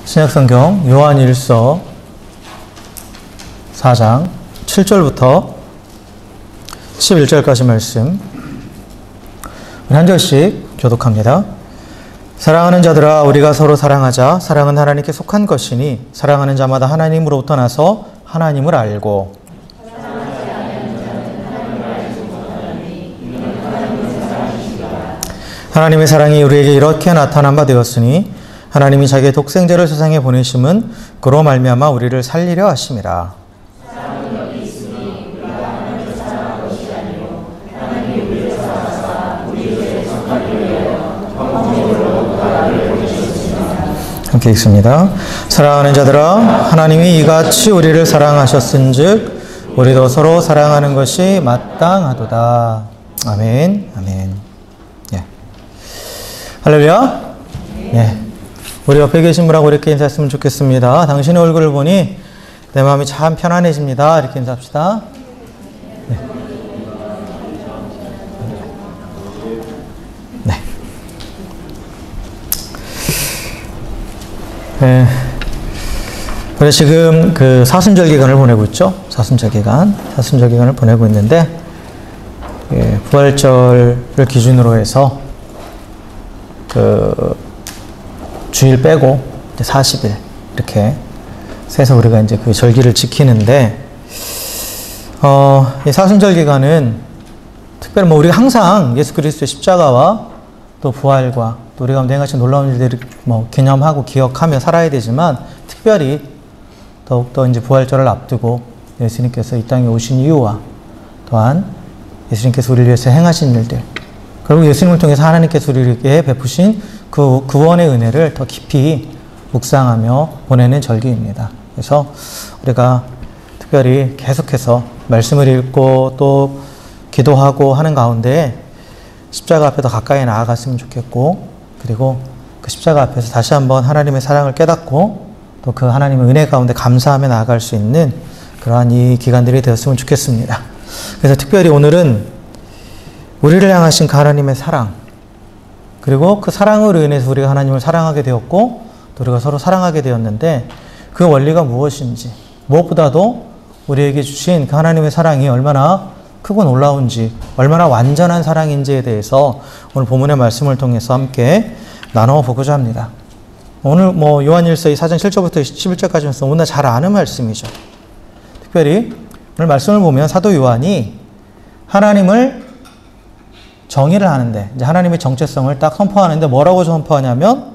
신약성경 요한일서 4장 7절부터 11절까지 말씀 한 절씩 교독합니다. 사랑하는 자들아, 우리가 서로 사랑하자. 사랑은 하나님께 속한 것이니 사랑하는 자마다 하나님으로부터 나서 하나님을 알고 하나님의 사랑이 우리에게 이렇게 나타난 바 되었으니 하나님이 자기의 독생자를 세상에 보내심은 그로 말미암아 우리를 살리려 하심이라. 함께 읽습니다. 사랑하는 자들아, 하나님이 이같이 우리를 사랑하셨은즉 우리도 서로 사랑하는 것이 마땅하도다. 아멘. 아멘. 예. 할렐루야. 예. 우리 옆에 계신 분하고 이렇게 인사했으면 좋겠습니다. 당신의 얼굴을 보니 내 마음이 참 편안해집니다. 이렇게 인사합시다. 네. 네. 네. 그래 지금 그 사순절 기간을 보내고 있죠. 사순절 기간을 보내고 있는데 예, 부활절을 기준으로 해서 그 주일 빼고 이제 40일 이렇게 세서 우리가 이제 그 절기를 지키는데 이 사순절 기간은 특별히 뭐 우리가 항상 예수 그리스도의 십자가와 또 부활과 또 우리 가운데 행하신 놀라운 일들을 뭐 기념하고 기억하며 살아야 되지만 특별히 더욱더 이제 부활절을 앞두고 예수님께서 이 땅에 오신 이유와 또한 예수님께서 우리를 위해서 행하신 일들 그리고 예수님을 통해서 하나님께서 우리에게 베푸신 그 구원의 은혜를 더 깊이 묵상하며 보내는 절기입니다. 그래서 우리가 특별히 계속해서 말씀을 읽고 또 기도하고 하는 가운데 십자가 앞에 더 가까이 나아갔으면 좋겠고 그리고 그 십자가 앞에서 다시 한번 하나님의 사랑을 깨닫고 또 그 하나님의 은혜 가운데 감사하며 나아갈 수 있는 그러한 이 기간들이 되었으면 좋겠습니다. 그래서 특별히 오늘은 우리를 향하신 그 하나님의 사랑 그리고 그 사랑으로 인해서 우리가 하나님을 사랑하게 되었고 또 우리가 서로 사랑하게 되었는데 그 원리가 무엇인지 무엇보다도 우리에게 주신 그 하나님의 사랑이 얼마나 크고 놀라운지 얼마나 완전한 사랑인지에 대해서 오늘 본문의 말씀을 통해서 함께 나눠보고자 합니다. 오늘 뭐 요한일서 4장 7절부터 11절까지 너무나 잘 아는 말씀이죠. 특별히 오늘 말씀을 보면 사도 요한이 하나님을 정의를 하는데 이제 하나님의 정체성을 딱 선포하는데 뭐라고 선포하냐면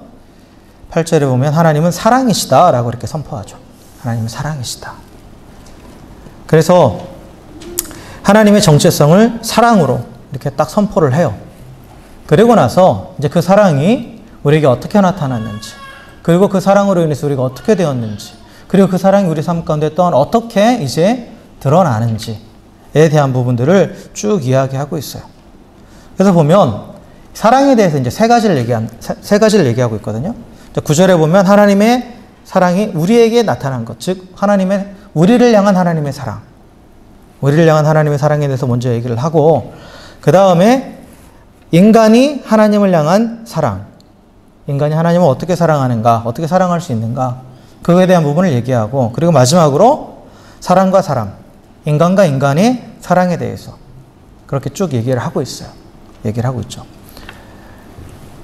8절에 보면 하나님은 사랑이시다 라고 이렇게 선포하죠. 하나님은 사랑이시다. 그래서 하나님의 정체성을 사랑으로 이렇게 딱 선포를 해요. 그리고 나서 이제 그 사랑이 우리에게 어떻게 나타났는지 그리고 그 사랑으로 인해서 우리가 어떻게 되었는지 그리고 그 사랑이 우리 삶 가운데 또한 어떻게 이제 드러나는지에 대한 부분들을 쭉 이야기하고 있어요. 그래서 보면 사랑에 대해서 이제 세 가지를 얘기하고 있거든요. 9절에 보면 하나님의 사랑이 우리에게 나타난 것, 즉 우리를 향한 하나님의 사랑, 우리를 향한 하나님의 사랑에 대해서 먼저 얘기를 하고 그 다음에 인간이 하나님을 향한 사랑, 인간이 하나님을 어떻게 사랑하는가, 어떻게 사랑할 수 있는가 그거에 대한 부분을 얘기하고 그리고 마지막으로 사람과 사람, 인간과 인간의 사랑에 대해서 그렇게 쭉 얘기를 하고 있어요. 얘기를 하고 있죠.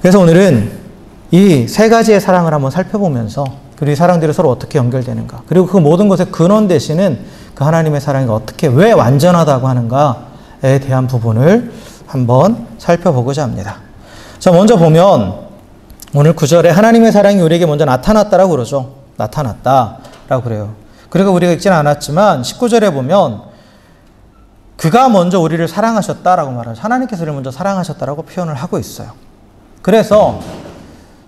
그래서 오늘은 이 세 가지의 사랑을 한번 살펴보면서 그리고 이 사랑들이 서로 어떻게 연결되는가 그리고 그 모든 것의 근원 되시는 그 하나님의 사랑이 어떻게 왜 완전하다고 하는가에 대한 부분을 한번 살펴보고자 합니다. 자, 먼저 보면 오늘 9절에 하나님의 사랑이 우리에게 먼저 나타났다라고 그러죠. 나타났다라고 그래요. 그리고 우리가 읽지는 않았지만 19절에 보면 그가 먼저 우리를 사랑하셨다라고 말하죠. 하나님께서 우리를 먼저 사랑하셨다라고 표현을 하고 있어요. 그래서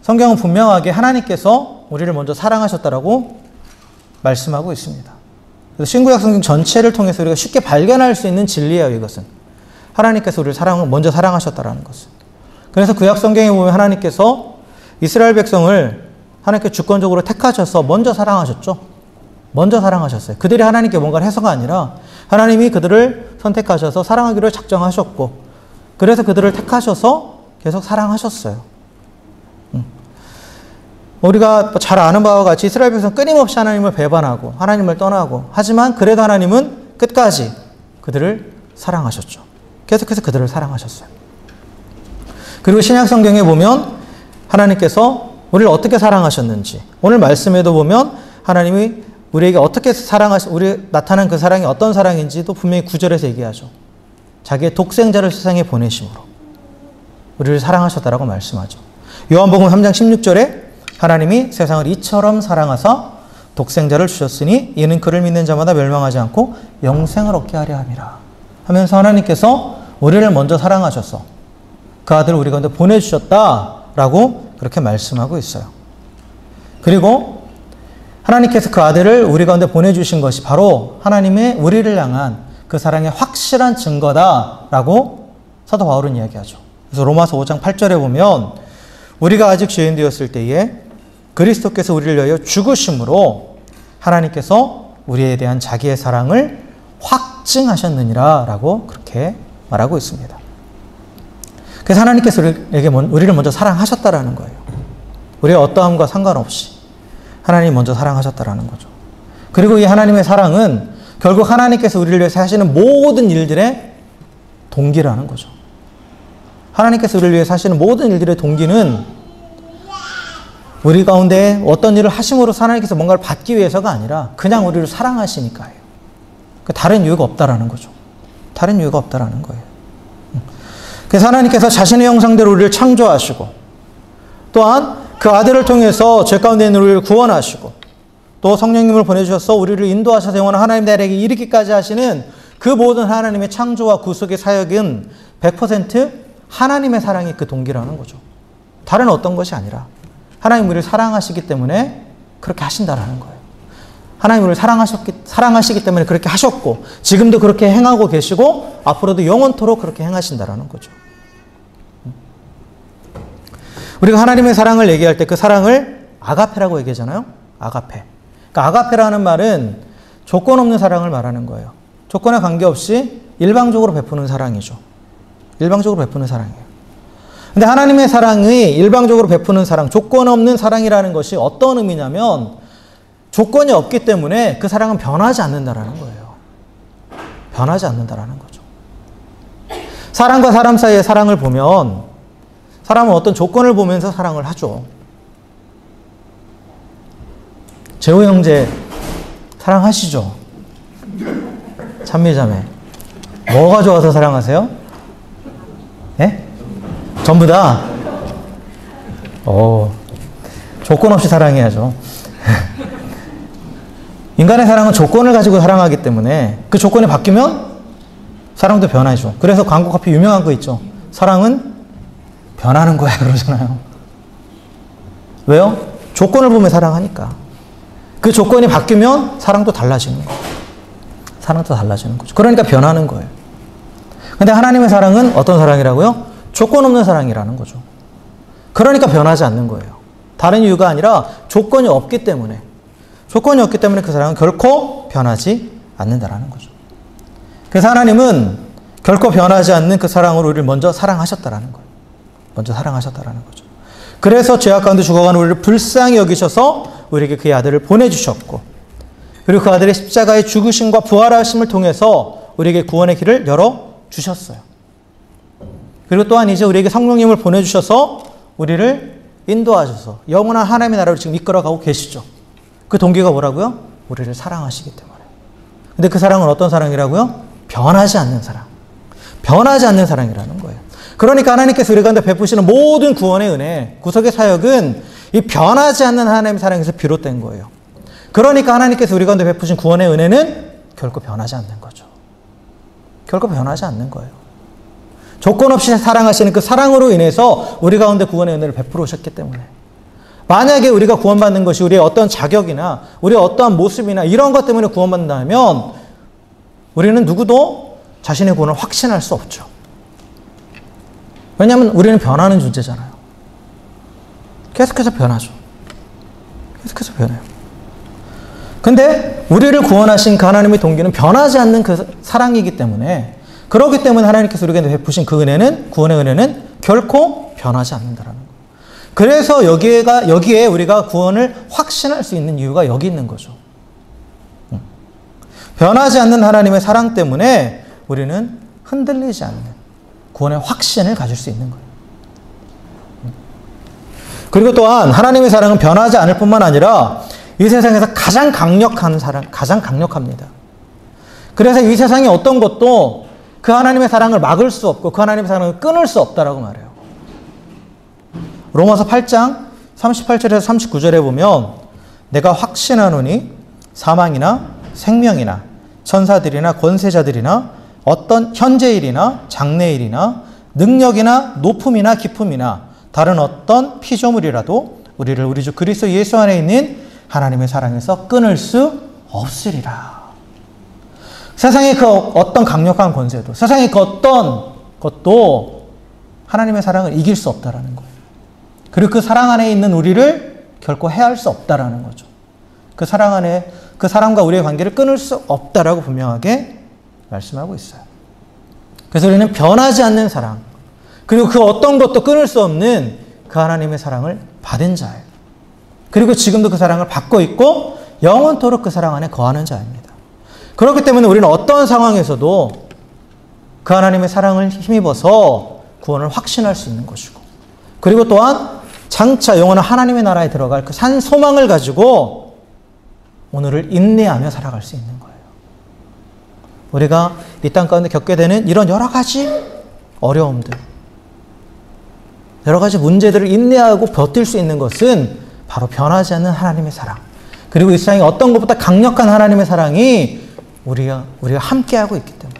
성경은 분명하게 하나님께서 우리를 먼저 사랑하셨다라고 말씀하고 있습니다. 그래서 신구약 성경 전체를 통해서 우리가 쉽게 발견할 수 있는 진리예요. 이것은 하나님께서 우리를 먼저 사랑하셨다라는 것은. 그래서 구약 성경에 보면 하나님께서 이스라엘 백성을 하나님께 주권적으로 택하셔서 먼저 사랑하셨죠. 먼저 사랑하셨어요. 그들이 하나님께 뭔가를 해서가 아니라 하나님이 그들을 선택하셔서 사랑하기로 작정하셨고 그래서 그들을 택하셔서 계속 사랑하셨어요. 우리가 잘 아는 바와 같이 이스라엘 백성은 끊임없이 하나님을 배반하고 하나님을 떠나고, 하지만 그래도 하나님은 끝까지 그들을 사랑하셨죠. 계속해서 그들을 사랑하셨어요. 그리고 신약 성경에 보면 하나님께서 우리를 어떻게 사랑하셨는지, 오늘 말씀에도 보면 하나님이 우리에게 어떻게 우리 나타난 그 사랑이 어떤 사랑인지도 분명히 9절에서 얘기하죠. 자기의 독생자를 세상에 보내심으로 우리를 사랑하셨다라고 말씀하죠. 요한복음 3장 16절에 하나님이 세상을 이처럼 사랑하사 독생자를 주셨으니 이는 그를 믿는 자마다 멸망하지 않고 영생을 얻게 하려 함이라 하면서 하나님께서 우리를 먼저 사랑하셔서 그 아들을 우리 가운데 보내주셨다라고 그렇게 말씀하고 있어요. 그리고 하나님께서 그 아들을 우리 가운데 보내주신 것이 바로 하나님의 우리를 향한 그 사랑의 확실한 증거다라고 사도 바울은 이야기하죠. 그래서 로마서 5장 8절에 보면 우리가 아직 죄인 되었을 때에 그리스도께서 우리를 위하여 죽으심으로 하나님께서 우리에 대한 자기의 사랑을 확증하셨느니라 라고 그렇게 말하고 있습니다. 그래서 하나님께서 우리를 먼저 사랑하셨다라는 거예요. 우리의 어떠함과 상관없이 하나님이 먼저 사랑하셨다라는 거죠. 그리고 이 하나님의 사랑은 결국 하나님께서 우리를 위해서 하시는 모든 일들의 동기라는 거죠. 하나님께서 우리를 위해서 하시는 모든 일들의 동기는 우리 가운데 어떤 일을 하심으로써 하나님께서 뭔가를 받기 위해서가 아니라 그냥 우리를 사랑하시니까요. 다른 이유가 없다라는 거죠. 다른 이유가 없다라는 거예요. 그래서 하나님께서 자신의 형상대로 우리를 창조하시고, 또한 그 아들을 통해서 죄 가운데 있는 우리를 구원하시고, 또 성령님을 보내주셔서 우리를 인도하셔서 영원한 하나님 나라에게 이르기까지 하시는 그 모든 하나님의 창조와 구속의 사역은 100% 하나님의 사랑이 그 동기라는 거죠. 다른 어떤 것이 아니라 하나님 우리를 사랑하시기 때문에 그렇게 하신다라는 거예요. 하나님 우리를 사랑하시기 때문에 그렇게 하셨고, 지금도 그렇게 행하고 계시고, 앞으로도 영원토록 그렇게 행하신다라는 거죠. 우리가 하나님의 사랑을 얘기할 때 그 사랑을 아가페라고 얘기하잖아요. 아가페. 그러니까 아가페라는 말은 조건 없는 사랑을 말하는 거예요. 조건에 관계없이 일방적으로 베푸는 사랑이죠. 일방적으로 베푸는 사랑이에요. 근데 하나님의 사랑이 일방적으로 베푸는 사랑, 조건 없는 사랑이라는 것이 어떤 의미냐면 조건이 없기 때문에 그 사랑은 변하지 않는다라는 거예요. 변하지 않는다라는 거죠. 사람과 사람 사이의 사랑을 보면 사람은 어떤 조건을 보면서 사랑을 하죠. 재호 형제 사랑하시죠? 찬미자매. 뭐가 좋아서 사랑하세요? 예? 전부 다? 조건 없이 사랑해야죠. 인간의 사랑은 조건을 가지고 사랑하기 때문에 그 조건이 바뀌면 사랑도 변하죠. 그래서 광고 커피 유명한 거 있죠. 사랑은 변하는 거야 그러잖아요. 왜요? 조건을 보면 사랑하니까. 그 조건이 바뀌면 사랑도 달라지는 거예요. 사랑도 달라지는 거죠. 그러니까 변하는 거예요. 근데 하나님의 사랑은 어떤 사랑이라고요? 조건 없는 사랑이라는 거죠. 그러니까 변하지 않는 거예요. 다른 이유가 아니라 조건이 없기 때문에 그 사랑은 결코 변하지 않는다라는 거죠. 그래서 하나님은 결코 변하지 않는 그 사랑으로 우리를 먼저 사랑하셨다라는 거예요. 먼저 사랑하셨다라는 거죠. 그래서 죄악 가운데 죽어가는 우리를 불쌍히 여기셔서 우리에게 그의 아들을 보내주셨고, 그리고 그 아들의 십자가의 죽으심과 부활하심을 통해서 우리에게 구원의 길을 열어주셨어요. 그리고 또한 이제 우리에게 성령님을 보내주셔서 우리를 인도하셔서 영원한 하나님의 나라로 지금 이끌어가고 계시죠. 그 동기가 뭐라고요? 우리를 사랑하시기 때문에. 근데 그 사랑은 어떤 사랑이라고요? 변하지 않는 사랑. 변하지 않는 사랑이라는 거예요. 그러니까 하나님께서 우리 가운데 베푸시는 모든 구원의 은혜, 구속의 사역은 이 변하지 않는 하나님의 사랑에서 비롯된 거예요. 그러니까 하나님께서 우리 가운데 베푸신 구원의 은혜는 결코 변하지 않는 거죠. 결코 변하지 않는 거예요. 조건 없이 사랑하시는 그 사랑으로 인해서 우리 가운데 구원의 은혜를 베풀어 오셨기 때문에, 만약에 우리가 구원받는 것이 우리의 어떤 자격이나 우리의 어떠한 모습이나 이런 것 때문에 구원받는다면 우리는 누구도 자신의 구원을 확신할 수 없죠. 왜냐하면 우리는 변하는 존재잖아요. 계속해서 변하죠. 계속해서 변해요. 근데 우리를 구원하신 그 하나님의 동기는 변하지 않는 그 사랑이기 때문에, 그렇기 때문에 하나님께서 우리에게 베푸신 그 은혜는, 구원의 은혜는 결코 변하지 않는다라는 거예요. 그래서 여기에 우리가 구원을 확신할 수 있는 이유가 여기 있는 거죠. 변하지 않는 하나님의 사랑 때문에 우리는 흔들리지 않는 구원의 확신을 가질 수 있는 거예요. 그리고 또한 하나님의 사랑은 변하지 않을 뿐만 아니라 이 세상에서 가장 강력한 사랑, 가장 강력합니다. 그래서 이 세상의 어떤 것도 그 하나님의 사랑을 막을 수 없고 그 하나님의 사랑을 끊을 수 없다라고 말해요. 로마서 8장 38절에서 39절에 보면 내가 확신하노니 사망이나 생명이나 천사들이나 권세자들이나 어떤 현재일이나 장래일이나 능력이나 높음이나 깊음이나 다른 어떤 피조물이라도 우리를 우리 주 그리스도 예수 안에 있는 하나님의 사랑에서 끊을 수 없으리라. 세상의 그 어떤 강력한 권세도, 세상의 그 어떤 것도 하나님의 사랑을 이길 수 없다라는 거예요. 그리고 그 사랑 안에 있는 우리를 결코 해할 수 없다라는 거죠. 그 사랑 안에, 그 사람과 우리의 관계를 끊을 수 없다라고 분명하게 말씀하고 있어요. 그래서 우리는 변하지 않는 사랑, 그리고 그 어떤 것도 끊을 수 없는 그 하나님의 사랑을 받은 자예요. 그리고 지금도 그 사랑을 받고 있고 영원토록 그 사랑 안에 거하는 자입니다. 그렇기 때문에 우리는 어떤 상황에서도 그 하나님의 사랑을 힘입어서 구원을 확신할 수 있는 것이고, 그리고 또한 장차 영원한 하나님의 나라에 들어갈 그 산 소망을 가지고 오늘을 인내하며 살아갈 수 있는 거예요. 우리가 이 땅 가운데 겪게 되는 이런 여러 가지 어려움들, 여러 가지 문제들을 인내하고 버틸 수 있는 것은 바로 변하지 않는 하나님의 사랑, 그리고 이 세상에 어떤 것보다 강력한 하나님의 사랑이 우리가 함께하고 있기 때문에,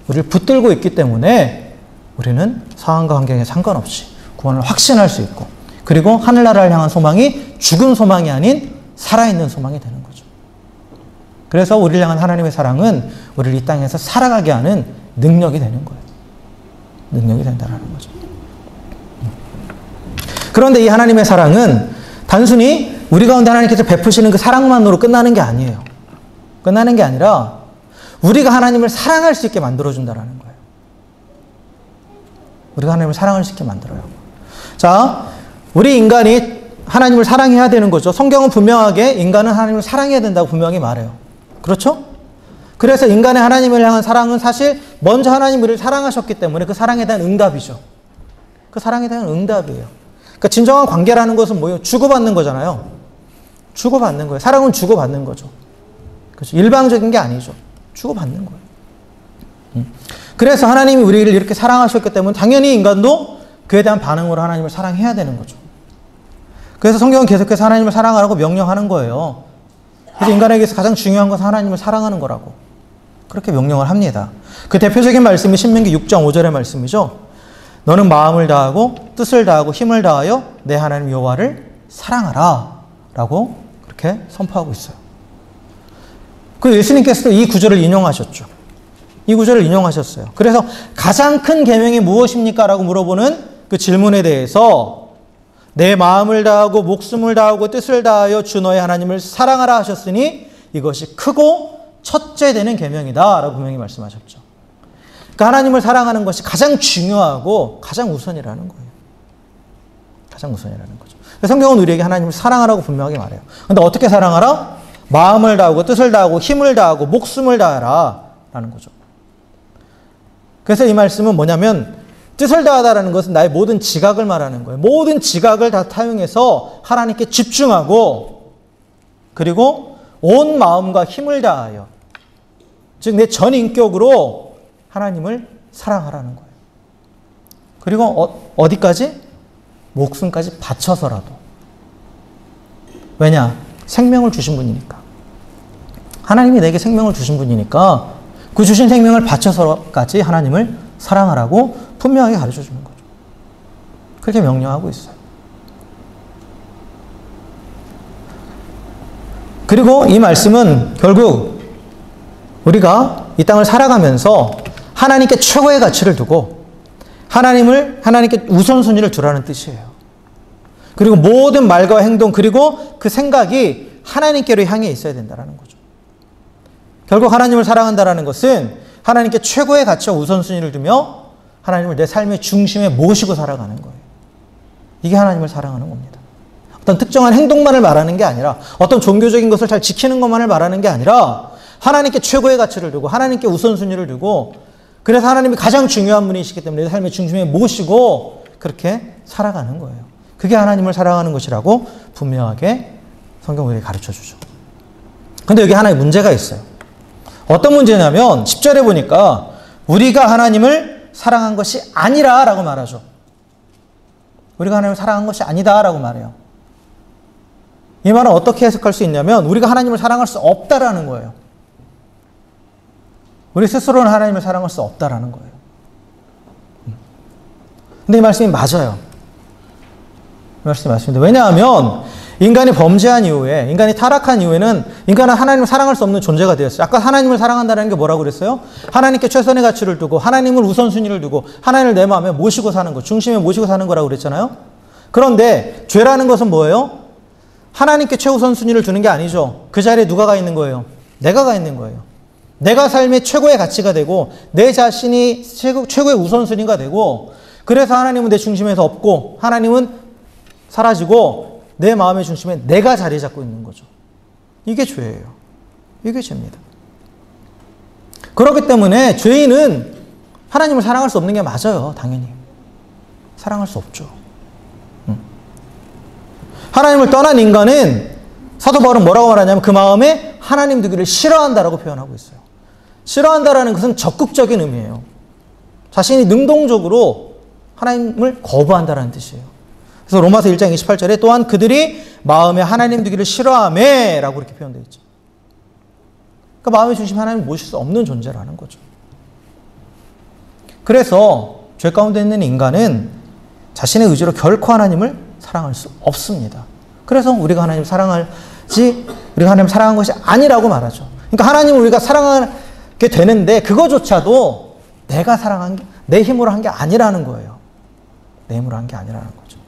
우리를 붙들고 있기 때문에 우리는 상황과 환경에 상관없이 구원을 확신할 수 있고, 그리고 하늘나라를 향한 소망이 죽은 소망이 아닌 살아있는 소망이 되는 거죠. 그래서 우리를 향한 하나님의 사랑은 우리를 이 땅에서 살아가게 하는 능력이 되는 거예요. 능력이 된다는 거죠. 그런데 이 하나님의 사랑은 단순히 우리 가운데 하나님께서 베푸시는 그 사랑만으로 끝나는 게 아니에요. 끝나는 게 아니라 우리가 하나님을 사랑할 수 있게 만들어준다는 거예요. 우리가 하나님을 사랑할 수 있게 만들어요. 자, 우리 인간이 하나님을 사랑해야 되는 거죠. 성경은 분명하게 인간은 하나님을 사랑해야 된다고 분명히 말해요. 그렇죠? 그래서 인간의 하나님을 향한 사랑은 사실 먼저 하나님 우리를 사랑하셨기 때문에 그 사랑에 대한 응답이죠. 그 사랑에 대한 응답이에요. 그러니까 진정한 관계라는 것은 뭐예요? 주고받는 거잖아요. 주고받는 거예요. 사랑은 주고받는 거죠. 그렇죠? 일방적인 게 아니죠. 주고받는 거예요. 그래서 하나님이 우리를 이렇게 사랑하셨기 때문에 당연히 인간도 그에 대한 반응으로 하나님을 사랑해야 되는 거죠. 그래서 성경은 계속해서 하나님을 사랑하라고 명령하는 거예요. 그래서 인간에게서 가장 중요한 것은 하나님을 사랑하는 거라고 그렇게 명령을 합니다. 그 대표적인 말씀이 신명기 6장 5절의 말씀이죠. 너는 마음을 다하고 뜻을 다하고 힘을 다하여 내 하나님 여호와를 사랑하라 라고 그렇게 선포하고 있어요. 그 예수님께서도 이 구절을 인용하셨죠. 이 구절을 인용하셨어요. 그래서 가장 큰 계명이 무엇입니까? 라고 물어보는 그 질문에 대해서 내 마음을 다하고 목숨을 다하고 뜻을 다하여 주 너의 하나님을 사랑하라 하셨으니 이것이 크고 첫째 되는 계명이다 라고 분명히 말씀하셨죠. 그러니까 하나님을 사랑하는 것이 가장 중요하고 가장 우선이라는 거예요. 가장 우선이라는 거죠. 성경은 우리에게 하나님을 사랑하라고 분명하게 말해요. 그런데 어떻게 사랑하라? 마음을 다하고 뜻을 다하고 힘을 다하고 목숨을 다하라 라는 거죠. 그래서 이 말씀은 뭐냐면 뜻을 다하다라는 것은 나의 모든 지각을 말하는 거예요. 모든 지각을 다 타용해서 하나님께 집중하고, 그리고 온 마음과 힘을 다하여, 즉 내 전 인격으로 하나님을 사랑하라는 거예요. 그리고 어디까지? 목숨까지 바쳐서라도. 왜냐? 생명을 주신 분이니까. 하나님이 내게 생명을 주신 분이니까 그 주신 생명을 바쳐서까지 하나님을 사랑하라고 분명하게 가르쳐주는 거죠. 그렇게 명령하고 있어요. 그리고 이 말씀은 결국 우리가 이 땅을 살아가면서 하나님께 최고의 가치를 두고 하나님께 우선순위를 두라는 뜻이에요. 그리고 모든 말과 행동, 그리고 그 생각이 하나님께로 향해 있어야 된다는 거죠. 결국 하나님을 사랑한다는 것은 하나님께 최고의 가치와 우선순위를 두며 하나님을 내 삶의 중심에 모시고 살아가는 거예요. 이게 하나님을 사랑하는 겁니다. 어떤 특정한 행동만을 말하는 게 아니라 어떤 종교적인 것을 잘 지키는 것만을 말하는 게 아니라 하나님께 최고의 가치를 두고 하나님께 우선순위를 두고 그래서 하나님이 가장 중요한 분이시기 때문에 내 삶의 중심에 모시고 그렇게 살아가는 거예요. 그게 하나님을 사랑하는 것이라고 분명하게 성경은 우리에게 가르쳐주죠. 근데 여기 하나의 문제가 있어요. 어떤 문제냐면 10절에 보니까 우리가 하나님을 사랑한 것이 아니라 라고 말하죠. 우리가 하나님을 사랑한 것이 아니다 라고 말해요. 이 말은 어떻게 해석할 수 있냐면 우리가 하나님을 사랑할 수 없다라는 거예요. 우리 스스로는 하나님을 사랑할 수 없다라는 거예요. 근데 이 말씀이 맞아요. 이 말씀이 맞습니다. 왜냐하면 인간이 범죄한 이후에, 인간이 타락한 이후에는 인간은 하나님을 사랑할 수 없는 존재가 되었어요. 아까 하나님을 사랑한다는 게 뭐라고 그랬어요? 하나님께 최선의 가치를 두고 하나님을 우선순위를 두고 하나님을 내 마음에 모시고 사는 것, 중심에 모시고 사는 거라고 그랬잖아요. 그런데 죄라는 것은 뭐예요? 하나님께 최우선순위를 두는 게 아니죠. 그 자리에 누가 가 있는 거예요? 내가 가 있는 거예요. 내가 삶의 최고의 가치가 되고 내 자신이 최고의 우선순위가 되고 그래서 하나님은 내 중심에서 없고 하나님은 사라지고 내 마음의 중심에 내가 자리 잡고 있는 거죠. 이게 죄예요. 이게 죄입니다. 그렇기 때문에 죄인은 하나님을 사랑할 수 없는 게 맞아요. 당연히. 사랑할 수 없죠. 하나님을 떠난 인간은 사도 바울은 뭐라고 말하냐면 그 마음에 하나님 두기를 싫어한다라고 표현하고 있어요. 싫어한다라는 것은 적극적인 의미예요. 자신이 능동적으로 하나님을 거부한다라는 뜻이에요. 그래서 로마서 1장 28절에 또한 그들이 마음에 하나님 두기를 싫어하매 라고 이렇게 표현되어 있죠. 그러니까 마음의 중심에 하나님을 모실 수 없는 존재라는 거죠. 그래서 죄 가운데 있는 인간은 자신의 의지로 결코 하나님을 사랑할 수 없습니다. 그래서 우리가 하나님을 우리가 하나님을 사랑한 것이 아니라고 말하죠. 그러니까 하나님을 우리가 사랑하게 되는데 그거조차도 내가 사랑한 게 내 힘으로 한 게 아니라는 거예요. 내 힘으로 한 게 아니라는 거죠.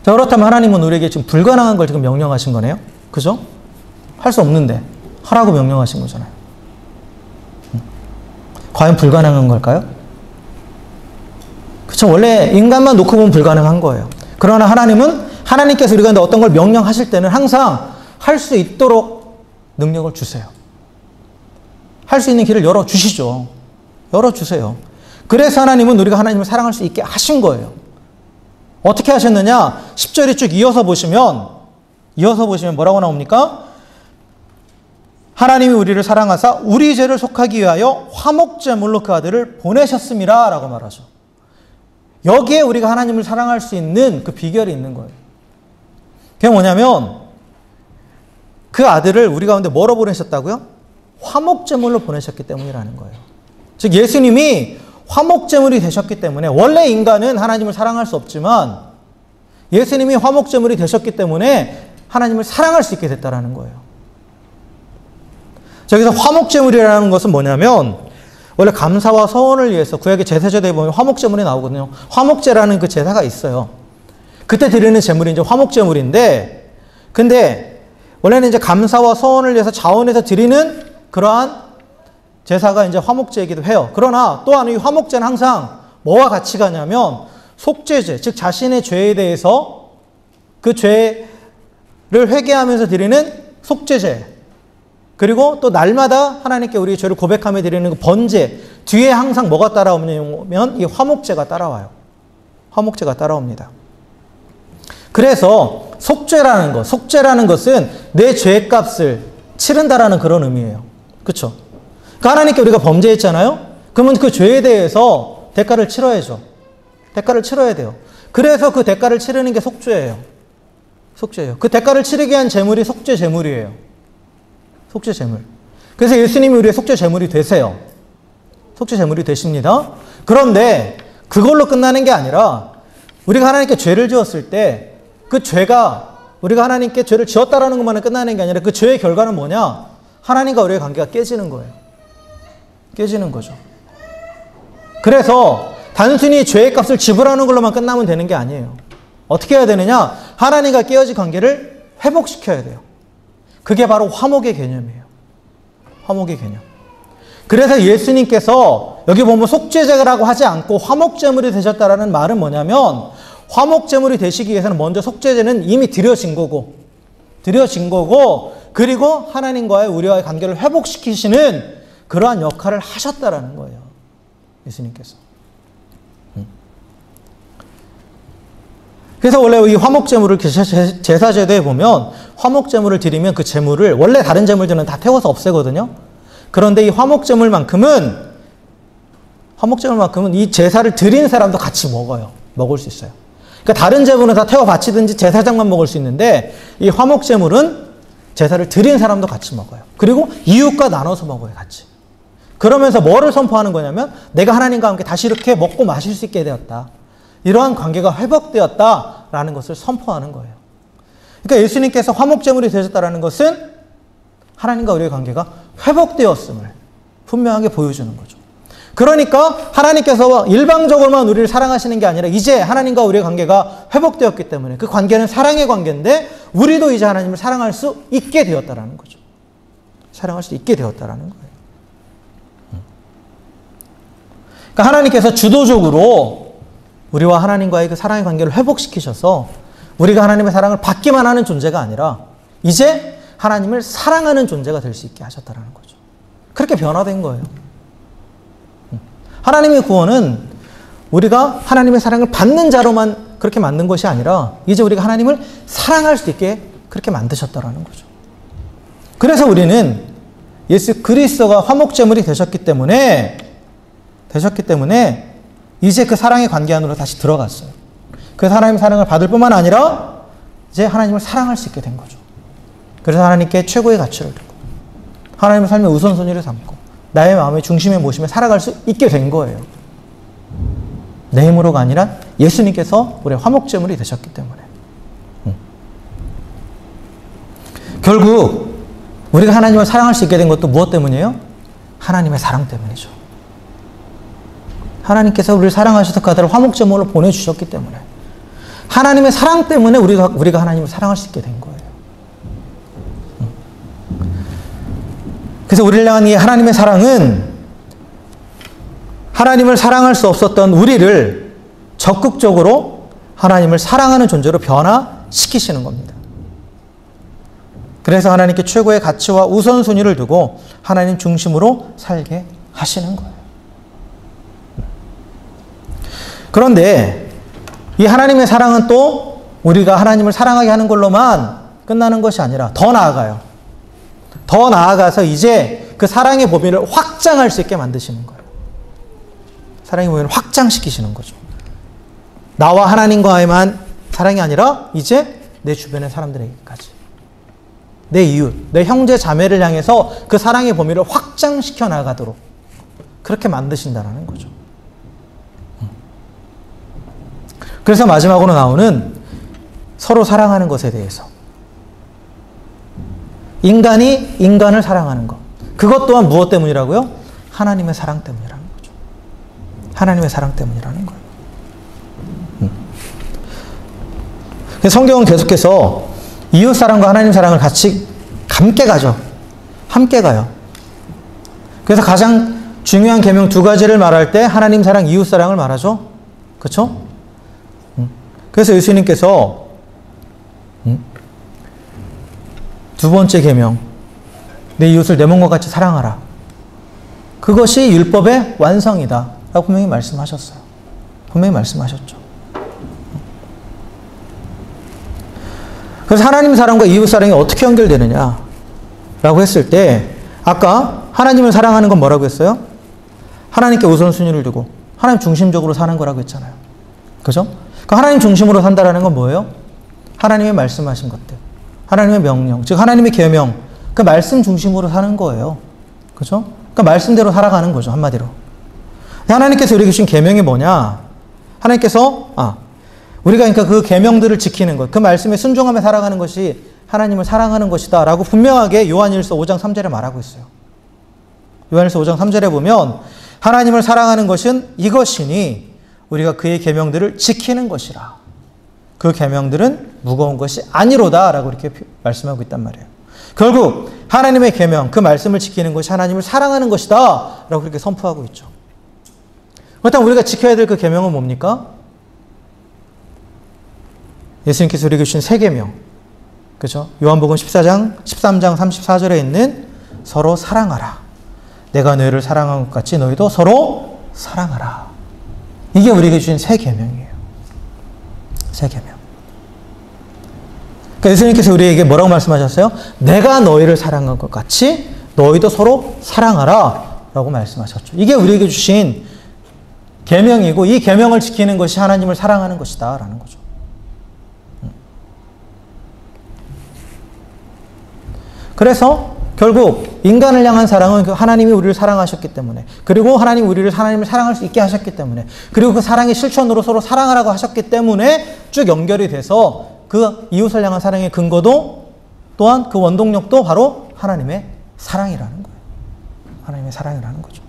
자, 그렇다면 하나님은 우리에게 지금 불가능한 걸 지금 명령하신 거네요. 그죠? 할 수 없는데 하라고 명령하신 거잖아요. 과연 불가능한 걸까요? 그렇죠. 원래 인간만 놓고 보면 불가능한 거예요. 그러나 하나님께서 우리가 어떤 걸 명령하실 때는 항상 할 수 있도록 능력을 주세요. 할 수 있는 길을 열어주시죠. 열어주세요. 그래서 하나님은 우리가 하나님을 사랑할 수 있게 하신 거예요. 어떻게 하셨느냐? 10절이 쭉 이어서 보시면 뭐라고 나옵니까? 하나님이 우리를 사랑하사 우리 죄를 속하기 위하여 화목제물로 그 아들을 보내셨음이라 라고 말하죠. 여기에 우리가 하나님을 사랑할 수 있는 그 비결이 있는 거예요. 그게 뭐냐면 그 아들을 우리 가운데 뭐로 보내셨다고요? 화목제물로 보내셨기 때문이라는 거예요. 즉 예수님이 화목제물이 되셨기 때문에 원래 인간은 하나님을 사랑할 수 없지만 예수님이 화목제물이 되셨기 때문에 하나님을 사랑할 수 있게 됐다라는 거예요. 자, 여기서 화목제물이라는 것은 뭐냐면 원래 감사와 서원을 위해서 구약의 제사제도에 보면 화목제물이 나오거든요. 화목제라는 그 제사가 있어요. 그때 드리는 제물이 이제 화목제물인데 근데 원래는 이제 감사와 서원을 위해서 자원해서 드리는 그러한 제사가 이제 화목제이기도 해요. 그러나 또한 이 화목제는 항상 뭐와 같이 가냐면 속죄제, 즉 자신의 죄에 대해서 그 죄를 회개하면서 드리는 속죄제, 그리고 또 날마다 하나님께 우리의 죄를 고백하며 드리는 그 번제, 뒤에 항상 뭐가 따라오냐면 이 화목제가 따라와요. 화목제가 따라옵니다. 그래서 속죄라는 것은 내 죄값을 치른다라는 그런 의미예요. 그렇죠? 그러니까 하나님께 우리가 범죄했잖아요? 그러면 그 죄에 대해서 대가를 치러야죠. 대가를 치러야 돼요. 그래서 그 대가를 치르는 게 속죄예요. 속죄예요. 그 대가를 치르게 한 제물이 속죄 제물이에요. 속죄 제물. 그래서 예수님이 우리의 속죄 제물이 되세요. 속죄 제물이 되십니다. 그런데 그걸로 끝나는 게 아니라 우리가 하나님께 죄를 지었을 때 그 죄가 우리가 하나님께 죄를 지었다라는 것만은 끝나는 게 아니라 그 죄의 결과는 뭐냐? 하나님과 우리의 관계가 깨지는 거예요. 깨지는 거죠. 그래서 단순히 죄의 값을 지불하는 걸로만 끝나면 되는 게 아니에요. 어떻게 해야 되느냐? 하나님과 깨어진 관계를 회복시켜야 돼요. 그게 바로 화목의 개념이에요. 화목의 개념. 그래서 예수님께서 여기 보면 속죄제라고 하지 않고 화목제물이 되셨다라는 말은 뭐냐면, 화목제물이 되시기 위해서는 먼저 속죄제는 이미 드려진 거고, 그리고 하나님과의 우리와의 관계를 회복시키시는 그러한 역할을 하셨다라는 거예요. 예수님께서. 그래서 원래 이 화목제물을 제사제도에 보면 화목제물을 드리면 그 제물을, 원래 다른 제물들은 다 태워서 없애거든요. 그런데 이 화목제물만큼은 이 제사를 드린 사람도 같이 먹을 수 있어요. 그러니까 다른 제물은 다 태워 바치든지 제사장만 먹을 수 있는데, 이 화목제물은 제사를 드린 사람도 같이 먹어요. 그리고 이웃과 나눠서 먹어요, 같이. 그러면서 뭐를 선포하는 거냐면, 내가 하나님과 함께 다시 이렇게 먹고 마실 수 있게 되었다. 이러한 관계가 회복되었다라는 것을 선포하는 거예요. 그러니까 예수님께서 화목제물이 되셨다라는 것은 하나님과 우리의 관계가 회복되었음을 분명하게 보여주는 거죠. 그러니까 하나님께서 일방적으로만 우리를 사랑하시는 게 아니라 이제 하나님과 우리의 관계가 회복되었기 때문에 그 관계는 사랑의 관계인데 우리도 이제 하나님을 사랑할 수 있게 되었다라는 거죠. 사랑할 수 있게 되었다라는 거예요. 그러니까 하나님께서 주도적으로 우리와 하나님과의 그 사랑의 관계를 회복시키셔서 우리가 하나님의 사랑을 받기만 하는 존재가 아니라 이제 하나님을 사랑하는 존재가 될 수 있게 하셨다라는 거죠. 그렇게 변화된 거예요. 하나님의 구원은 우리가 하나님의 사랑을 받는 자로만 그렇게 만든 것이 아니라 이제 우리가 하나님을 사랑할 수 있게 그렇게 만드셨다라는 거죠. 그래서 우리는 예수 그리스도가 화목제물이 되셨기 때문에 이제 그 사랑의 관계 안으로 다시 들어갔어요. 그 하나님의 사랑을 받을 뿐만 아니라 이제 하나님을 사랑할 수 있게 된 거죠. 그래서 하나님께 최고의 가치를 두고 하나님의 삶의 우선순위를 삼고 나의 마음의 중심에 모시며 살아갈 수 있게 된 거예요. 내 힘으로가 아니라 예수님께서 우리의 화목제물이 되셨기 때문에. 결국 우리가 하나님을 사랑할 수 있게 된 것도 무엇 때문이에요? 하나님의 사랑 때문이죠. 하나님께서 우리를 사랑하셔서 그 아들을 화목제물로 보내주셨기 때문에 하나님의 사랑 때문에 우리가 하나님을 사랑할 수 있게 된 거예요. 그래서 우리를 향한 이 하나님의 사랑은 하나님을 사랑할 수 없었던 우리를 적극적으로 하나님을 사랑하는 존재로 변화시키시는 겁니다. 그래서 하나님께 최고의 가치와 우선순위를 두고 하나님 중심으로 살게 하시는 거예요. 그런데 이 하나님의 사랑은 또 우리가 하나님을 사랑하게 하는 걸로만 끝나는 것이 아니라 더 나아가요. 더 나아가서 이제 그 사랑의 범위를 확장할 수 있게 만드시는 거예요. 사랑의 범위를 확장시키시는 거죠. 나와 하나님과의만 사랑이 아니라 이제 내 주변의 사람들에게까지. 내 이웃, 내 형제 자매를 향해서 그 사랑의 범위를 확장시켜 나가도록 그렇게 만드신다는 거죠. 그래서 마지막으로 나오는 서로 사랑하는 것에 대해서. 인간이 인간을 사랑하는 것. 그것 또한 무엇 때문이라고요? 하나님의 사랑 때문이라는 거죠. 하나님의 사랑 때문이라는 거예요. 성경은 계속해서 이웃 사랑과 하나님 사랑을 같이 함께 가죠. 함께 가요. 그래서 가장 중요한 계명 두 가지를 말할 때 하나님 사랑, 이웃 사랑을 말하죠. 그렇죠? 그래서 예수님께서 두 번째 계명, 내 이웃을 내 몸과 같이 사랑하라. 그것이 율법의 완성이다 라고 분명히 말씀하셨어요. 분명히 말씀하셨죠. 그래서 하나님 사랑과 이웃 사랑이 어떻게 연결되느냐 라고 했을 때 아까 하나님을 사랑하는 건 뭐라고 했어요? 하나님께 우선순위를 두고 하나님 중심적으로 사는 거라고 했잖아요. 그죠? 그러니까 하나님 중심으로 산다라는 건 뭐예요? 하나님의 말씀하신 것들, 하나님의 명령, 즉 하나님의 계명, 그 말씀 중심으로 사는 거예요. 그죠? 그러니까 말씀대로 살아가는 거죠, 한마디로. 하나님께서 우리에게 주신 계명이 뭐냐? 하나님께서 우리가 그러니까 그 계명들을 지키는 것, 그 말씀에 순종하며 살아가는 것이 하나님을 사랑하는 것이다 라고 분명하게 요한일서 5장 3절에 말하고 있어요. 요한일서 5장 3절에 보면 하나님을 사랑하는 것은 이것이니 우리가 그의 계명들을 지키는 것이라. 그 계명들은 무거운 것이 아니로다 라고 이렇게 말씀하고 있단 말이에요. 결국 하나님의 계명, 그 말씀을 지키는 것이 하나님을 사랑하는 것이다 라고 그렇게 선포하고 있죠. 그렇다면 우리가 지켜야 될 그 계명은 뭡니까? 예수님께서 우리에게 주신 세 계명, 그죠? 요한복음 13장 34절에 있는 서로 사랑하라. 내가 너희를 사랑한 것 같이 너희도 서로 사랑하라. 이게 우리에게 주신 세 계명이에요. 세 계명. 그러니까 예수님께서 우리에게 뭐라고 말씀하셨어요? 내가 너희를 사랑한 것 같이 너희도 서로 사랑하라 라고 말씀하셨죠. 이게 우리에게 주신 계명이고 이 계명을 지키는 것이 하나님을 사랑하는 것이다 라는 거죠. 그래서 결국 인간을 향한 사랑은 하나님이 우리를 사랑하셨기 때문에, 그리고 하나님이 우리를 하나님을 사랑할 수 있게 하셨기 때문에, 그리고 그 사랑의 실천으로 서로 사랑하라고 하셨기 때문에 쭉 연결이 돼서 그 이웃을 향한 사랑의 근거도 또한 그 원동력도 바로 하나님의 사랑이라는 거예요. 하나님의 사랑이라는 거죠.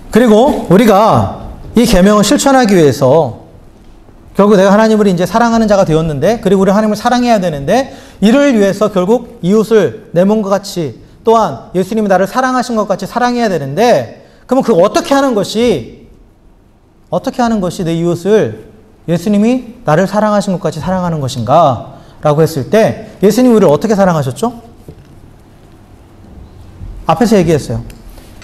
그리고 우리가 이 계명을 실천하기 위해서 결국 내가 하나님을 이제 사랑하는 자가 되었는데, 그리고 우리 하나님을 사랑해야 되는데, 이를 위해서 결국 이웃을 내 몸과 같이, 또한 예수님이 나를 사랑하신 것 같이 사랑해야 되는데, 그러면 그거 어떻게 하는 것이 내 이웃을 예수님이 나를 사랑하신 것 같이 사랑하는 것인가? 라고 했을 때, 예수님이 우리를 어떻게 사랑하셨죠? 앞에서 얘기했어요.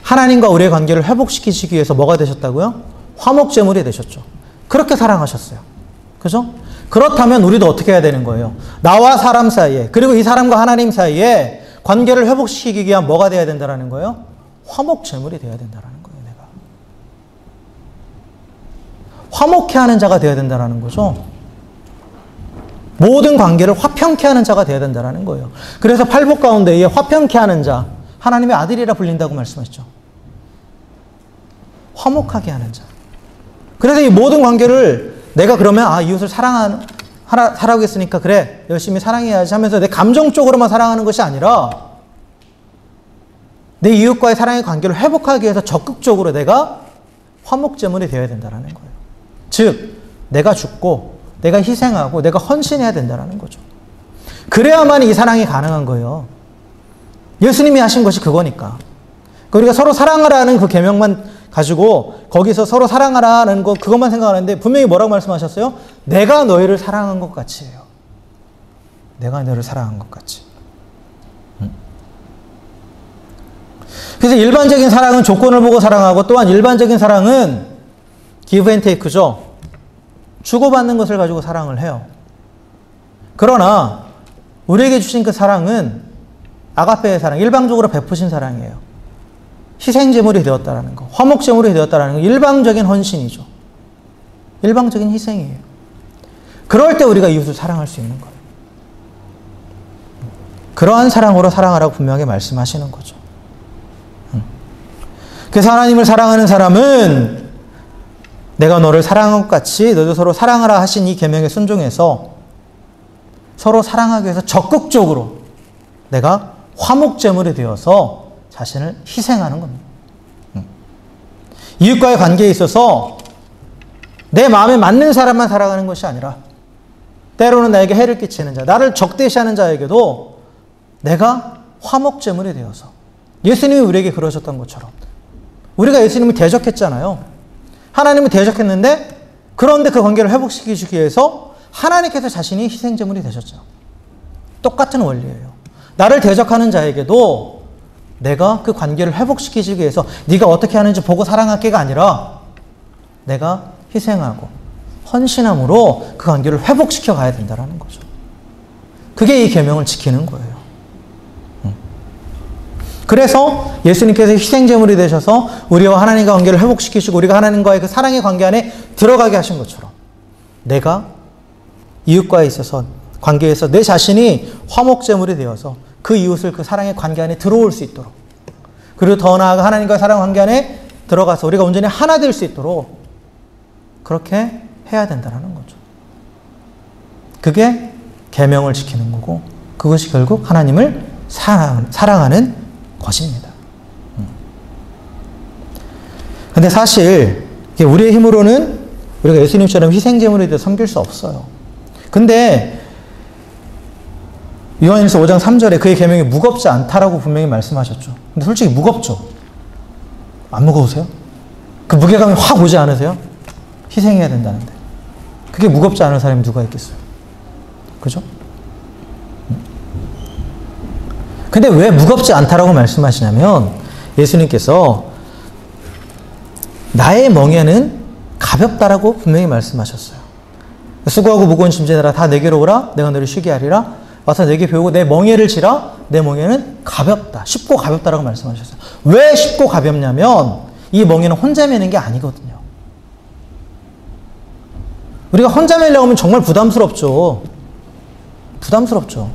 하나님과 우리의 관계를 회복시키시기 위해서 뭐가 되셨다고요? 화목제물이 되셨죠. 그렇게 사랑하셨어요. 그죠? 그렇다면 우리도 어떻게 해야 되는 거예요? 나와 사람 사이에, 그리고 이 사람과 하나님 사이에 관계를 회복시키기 위한 뭐가 돼야 된다는 거예요? 화목제물이 돼야 된다는 거예요. 내가 화목케 하는 자가 돼야 된다는 거죠. 모든 관계를 화평케 하는 자가 돼야 된다는 거예요. 그래서 팔복 가운데에 화평케 하는 자, 하나님의 아들이라 불린다고 말씀하셨죠. 화목하게 하는 자. 그래서 이 모든 관계를 내가 그러면 이웃을 사랑하라고 했으니까 그래 열심히 사랑해야지 하면서 내 감정적으로만 사랑하는 것이 아니라 내 이웃과의 사랑의 관계를 회복하기 위해서 적극적으로 내가 화목제물이 되어야 된다는 거예요. 즉 내가 죽고 내가 희생하고 내가 헌신해야 된다는 거죠. 그래야만 이 사랑이 가능한 거예요. 예수님이 하신 것이 그거니까. 우리가 서로 사랑하라는 그 계명만 가지고 거기서 서로 사랑하라는 거 그것만 생각하는데 분명히 뭐라고 말씀하셨어요? 내가 너희를 사랑한 것 같이 해요. 내가 너희를 사랑한 것 같이. 그래서 일반적인 사랑은 조건을 보고 사랑하고, 또한 일반적인 사랑은 give and take죠. 주고받는 것을 가지고 사랑을 해요. 그러나 우리에게 주신 그 사랑은 아가페의 사랑, 일방적으로 베푸신 사랑이에요. 희생제물이 되었다라는 거, 화목제물이 되었다라는 거, 일방적인 헌신이죠. 일방적인 희생이에요. 그럴 때 우리가 이웃을 사랑할 수 있는 거예요. 그러한 사랑으로 사랑하라고 분명하게 말씀하시는 거죠. 그래서 하나님을 사랑하는 사람은 내가 너를 사랑한 것 같이 너도 서로 사랑하라 하신 이 계명에 순종해서 서로 사랑하기 위해서 적극적으로 내가 화목제물이 되어서 자신을 희생하는 겁니다. 이웃과의 관계에 있어서 내 마음에 맞는 사람만 사랑하는 것이 아니라 때로는 나에게 해를 끼치는 자, 나를 적대시하는 자에게도 내가 화목제물이 되어서, 예수님이 우리에게 그러셨던 것처럼 우리가 예수님을 대적했잖아요. 하나님을 대적했는데, 그런데 그 관계를 회복시키기 위해서 하나님께서 자신이 희생제물이 되셨죠. 똑같은 원리예요. 나를 대적하는 자에게도 내가 그 관계를 회복시키기 위해서 네가 어떻게 하는지 보고 사랑할게가 아니라 내가 희생하고 헌신함으로 그 관계를 회복시켜 가야 된다는 거죠. 그게 이 계명을 지키는 거예요. 그래서 예수님께서 희생제물이 되셔서 우리와 하나님과 관계를 회복시키시고 우리가 하나님과의 그 사랑의 관계 안에 들어가게 하신 것처럼 내가 이웃과에 있어서 관계에서 내 자신이 화목제물이 되어서 그 이웃을 그 사랑의 관계 안에 들어올 수 있도록, 그리고 더 나아가 하나님과의 사랑 관계 안에 들어가서 우리가 온전히 하나 될 수 있도록 그렇게 해야 된다는 거죠. 그게 계명을 지키는 거고, 그것이 결국 하나님을 사랑하는 것입니다. 근데 사실 우리의 힘으로는 우리가 예수님처럼 희생제물에 대해 섬길 수 없어요. 근데 요한일서 5장 3절에 그의 계명이 무겁지 않다라고 분명히 말씀하셨죠. 근데 솔직히 무겁죠? 안 무거우세요? 그 무게감이 확 오지 않으세요? 희생해야 된다는데. 그게 무겁지 않은 사람이 누가 있겠어요? 그죠? 근데 왜 무겁지 않다라고 말씀하시냐면 예수님께서 나의 멍에는 가볍다라고 분명히 말씀하셨어요. 수고하고 무거운 짐진들아 다 내게로 오라 내가 너를 쉬게 하리라 와서 내게 배우고 내 멍에를 지라 내 멍에는 가볍다. 쉽고 가볍다라고 말씀하셨어요. 왜 쉽고 가볍냐면 이 멍에는 혼자 매는 게 아니거든요. 우리가 혼자 매려고 하면 정말 부담스럽죠. 부담스럽죠.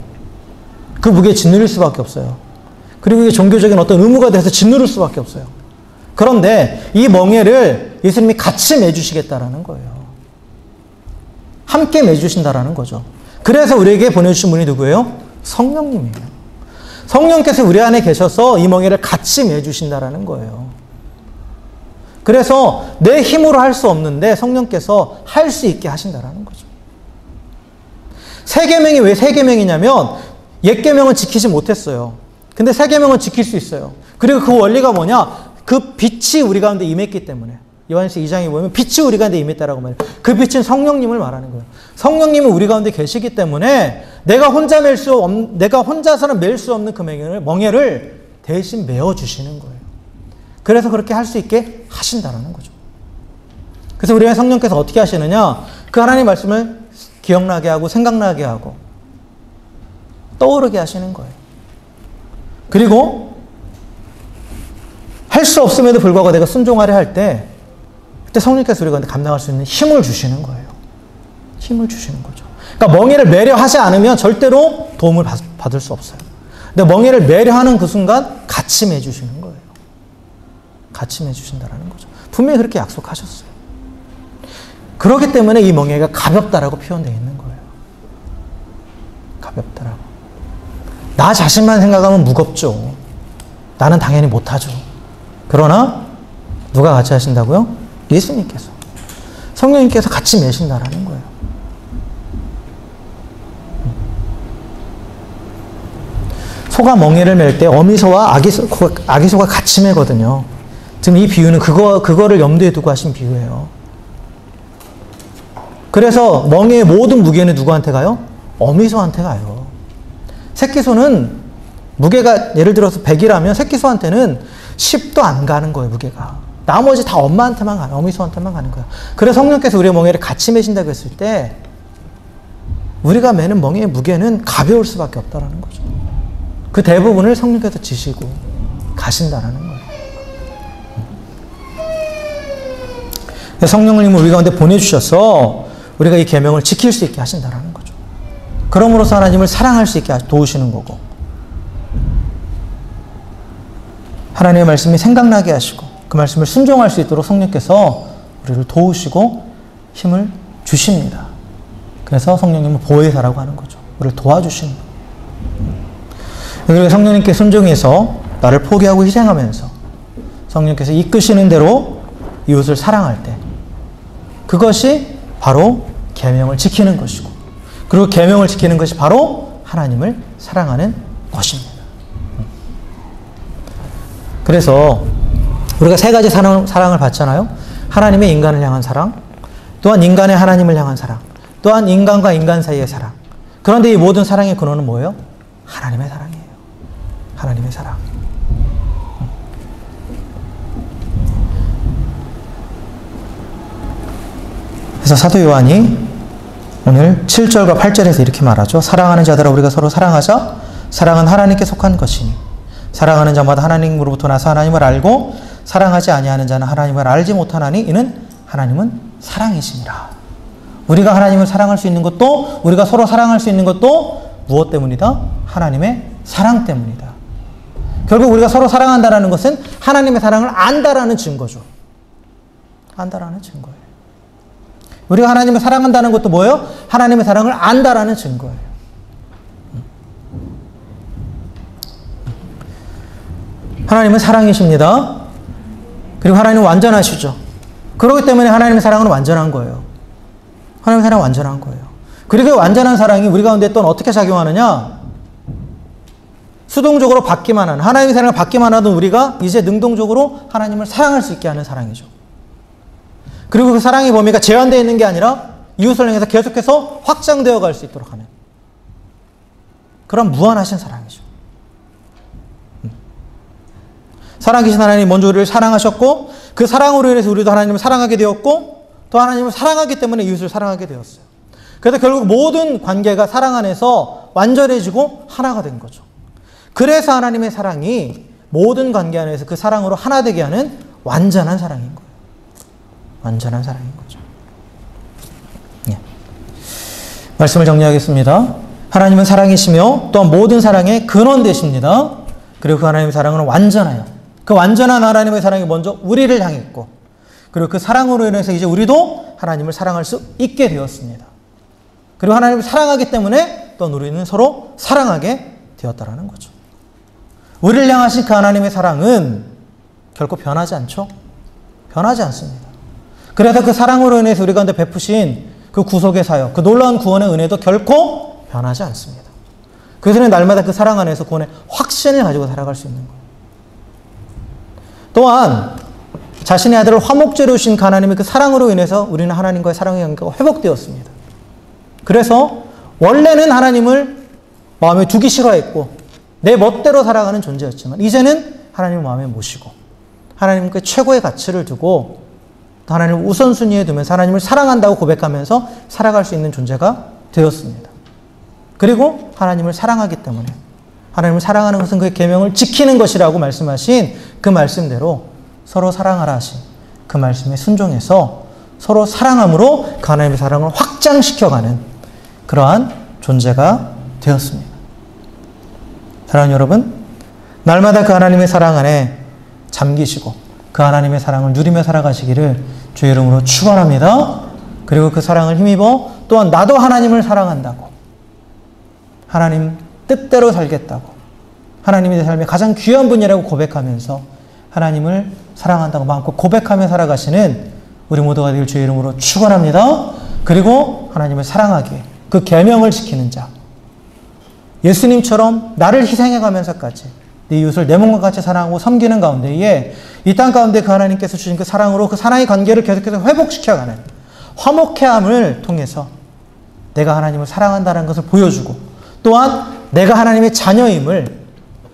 그 무게에 짓누릴 수밖에 없어요. 그리고 이게 종교적인 어떤 의무가 돼서 짓누를 수밖에 없어요. 그런데 이 멍에를 예수님이 같이 매주시겠다라는 거예요. 함께 매주신다라는 거죠. 그래서 우리에게 보내주신 분이 누구예요? 성령님이에요. 성령께서 우리 안에 계셔서 이 멍에를 같이 매주신다라는 거예요. 그래서 내 힘으로 할 수 없는데 성령께서 할 수 있게 하신다라는 거죠. 세 계명이 왜 세 계명이냐면 옛 계명은 지키지 못했어요. 근데 새 계명은 지킬 수 있어요. 그리고 그 원리가 뭐냐? 그 빛이 우리 가운데 임했기 때문에. 요한일서 2장에 보면 빛이 우리 가운데 임했다라고 말해요. 그 빛은 성령님을 말하는 거예요. 성령님은 우리 가운데 계시기 때문에 내가 혼자서는 맬 수 없는 그 멍에를 대신 메어 주시는 거예요. 그래서 그렇게 할 수 있게 하신다라는 거죠. 그래서 우리가 성령께서 어떻게 하시느냐? 그 하나님의 말씀을 기억나게 하고 생각나게 하고 떠오르게 하시는 거예요. 그리고 할 수 없음에도 불구하고 내가 순종하려 할 때 그때 성령께서 우리가 감당할 수 있는 힘을 주시는 거예요. 힘을 주시는 거죠. 그러니까 멍에를 매려 하지 않으면 절대로 도움을 받을 수 없어요. 근데 멍에를 매려 하는 그 순간 같이 매주시는 거예요. 같이 매주신다라는 거죠. 분명히 그렇게 약속하셨어요. 그렇기 때문에 이 멍에가 가볍다라고 표현되어 있는 거예요. 가볍다라고. 나 자신만 생각하면 무겁죠. 나는 당연히 못하죠. 그러나 누가 같이 하신다고요? 예수님께서. 성령님께서 같이 매신다라는 거예요. 소가 멍에를 맬 때 어미소와 아기소가 같이 매거든요. 지금 이 비유는 그거를 염두에 두고 하신 비유예요. 그래서 멍에의 모든 무게는 누구한테 가요? 어미소한테 가요. 새끼소는 무게가 예를 들어서 100이라면 새끼소한테는 10도 안 가는 거예요, 무게가. 나머지 다 엄마한테만 가요. 어미소한테만 가는 거예요. 그래서 성령께서 우리의 멍에를 같이 매신다고 했을 때 우리가 매는 멍에의 무게는 가벼울 수밖에 없다는 거죠. 그 대부분을 성령께서 지시고 가신다는 거예요. 성령님을 우리 가운데 보내주셔서 우리가 이 계명을 지킬 수 있게 하신다는 거죠. 그럼으로써 하나님을 사랑할 수 있게 도우시는 거고 하나님의 말씀이 생각나게 하시고 그 말씀을 순종할 수 있도록 성령께서 우리를 도우시고 힘을 주십니다. 그래서 성령님은 보혜사라고 하는 거죠. 우리를 도와주시는 거예요. 성령님께 순종해서 나를 포기하고 희생하면서 성령께서 이끄시는 대로 이웃을 사랑할 때 그것이 바로 계명을 지키는 것이고 그리고 계명을 지키는 것이 바로 하나님을 사랑하는 것입니다. 그래서 우리가 세 가지 사랑을 받잖아요. 하나님의 인간을 향한 사랑, 또한 인간의 하나님을 향한 사랑, 또한 인간과 인간 사이의 사랑. 그런데 이 모든 사랑의 근원은 뭐예요? 하나님의 사랑이에요. 하나님의 사랑. 그래서 사도 요한이 오늘 7절과 8절에서 이렇게 말하죠. 사랑하는 자들아 우리가 서로 사랑하자. 사랑은 하나님께 속한 것이니 사랑하는 자마다 하나님으로부터 나서 하나님을 알고 사랑하지 아니하는 자는 하나님을 알지 못하나니 이는 하나님은 사랑이시니라. 우리가 하나님을 사랑할 수 있는 것도 우리가 서로 사랑할 수 있는 것도 무엇 때문이다? 하나님의 사랑 때문이다. 결국 우리가 서로 사랑한다는 것은 하나님의 사랑을 안다라는 증거죠. 안다라는 증거예요. 우리가 하나님을 사랑한다는 것도 뭐예요? 하나님의 사랑을 안다라는 증거예요. 하나님은 사랑이십니다. 그리고 하나님은 완전하시죠. 그렇기 때문에 하나님의 사랑은 완전한 거예요. 하나님의 사랑은 완전한 거예요. 그리고 완전한 사랑이 우리 가운데 또 어떻게 작용하느냐? 수동적으로 받기만 하는, 하나님의 사랑을 받기만 하던 우리가 이제 능동적으로 하나님을 사랑할 수 있게 하는 사랑이죠. 그리고 그 사랑의 범위가 제한되어 있는 게 아니라 이웃을 향해서 계속해서 확장되어 갈 수 있도록 하는 그런 무한하신 사랑이죠. 살아계신 하나님이 먼저 우리를 사랑하셨고 그 사랑으로 인해서 우리도 하나님을 사랑하게 되었고 또 하나님을 사랑하기 때문에 이웃을 사랑하게 되었어요. 그래서 결국 모든 관계가 사랑 안에서 완전해지고 하나가 된 거죠. 그래서 하나님의 사랑이 모든 관계 안에서 그 사랑으로 하나 되게 하는 완전한 사랑인 거예요. 완전한 사랑인 거죠. 예. 말씀을 정리하겠습니다. 하나님은 사랑이시며 또한 모든 사랑의 근원 되십니다. 그리고 그 하나님의 사랑은 완전하여 그 완전한 하나님의 사랑이 먼저 우리를 향했고 그리고 그 사랑으로 인해서 이제 우리도 하나님을 사랑할 수 있게 되었습니다. 그리고 하나님을 사랑하기 때문에 또 우리는 서로 사랑하게 되었다라는 거죠. 우리를 향하신 그 하나님의 사랑은 결코 변하지 않죠? 변하지 않습니다. 그래서 그 사랑으로 인해서 우리 가운데 베푸신 그 구속의 사역, 그 놀라운 구원의 은혜도 결코 변하지 않습니다. 그래서 날마다 그 사랑 안에서 구원의 확신을 가지고 살아갈 수 있는 거예요. 또한 자신의 아들을 화목제로 주신 그 하나님의 그 사랑으로 인해서 우리는 하나님과의 사랑의 관계가 회복되었습니다. 그래서 원래는 하나님을 마음에 두기 싫어했고 내 멋대로 살아가는 존재였지만 이제는 하나님을 마음에 모시고 하나님께 최고의 가치를 두고 하나님을 우선순위에 두면서 하나님을 사랑한다고 고백하면서 살아갈 수 있는 존재가 되었습니다. 그리고 하나님을 사랑하기 때문에 하나님을 사랑하는 것은 그의 계명을 지키는 것이라고 말씀하신 그 말씀대로 서로 사랑하라 하신 그 말씀에 순종해서 서로 사랑함으로 그 하나님의 사랑을 확장시켜가는 그러한 존재가 되었습니다. 사랑하는 여러분, 날마다 그 하나님의 사랑 안에 잠기시고 그 하나님의 사랑을 누리며 살아가시기를 주의 이름으로 축원합니다. 그리고 그 사랑을 힘입어 또한 나도 하나님을 사랑한다고 하나님 뜻대로 살겠다고 하나님이 내 삶의 가장 귀한 분이라고 고백하면서 하나님을 사랑한다고 마음껏 고백하며 살아가시는 우리 모두가 되길 주의 이름으로 축원합니다. 그리고 하나님을 사랑하기에 그 계명을 지키는 자, 예수님처럼 나를 희생해가면서까지 네 이웃을 내 몸과 같이 사랑하고 섬기는 가운데에 이 땅 가운데 그 하나님께서 주신 그 사랑으로 그 사랑의 관계를 계속해서 회복시켜가는 화목해함을 통해서 내가 하나님을 사랑한다는 것을 보여주고 또한 내가 하나님의 자녀임을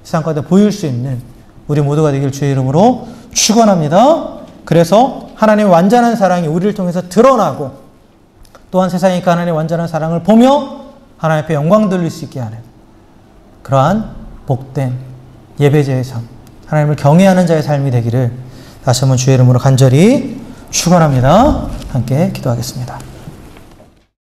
세상 가운데 보일 수 있는 우리 모두가 되길 주의 이름으로 축원합니다. 그래서 하나님의 완전한 사랑이 우리를 통해서 드러나고 또한 세상에 그 하나님의 완전한 사랑을 보며 하나님 앞에 영광 돌릴 수 있게 하는 그러한 복된 예배자의 삶, 하나님을 경외하는 자의 삶이 되기를 다시 한번 주의 이름으로 간절히 축원합니다. 함께 기도하겠습니다.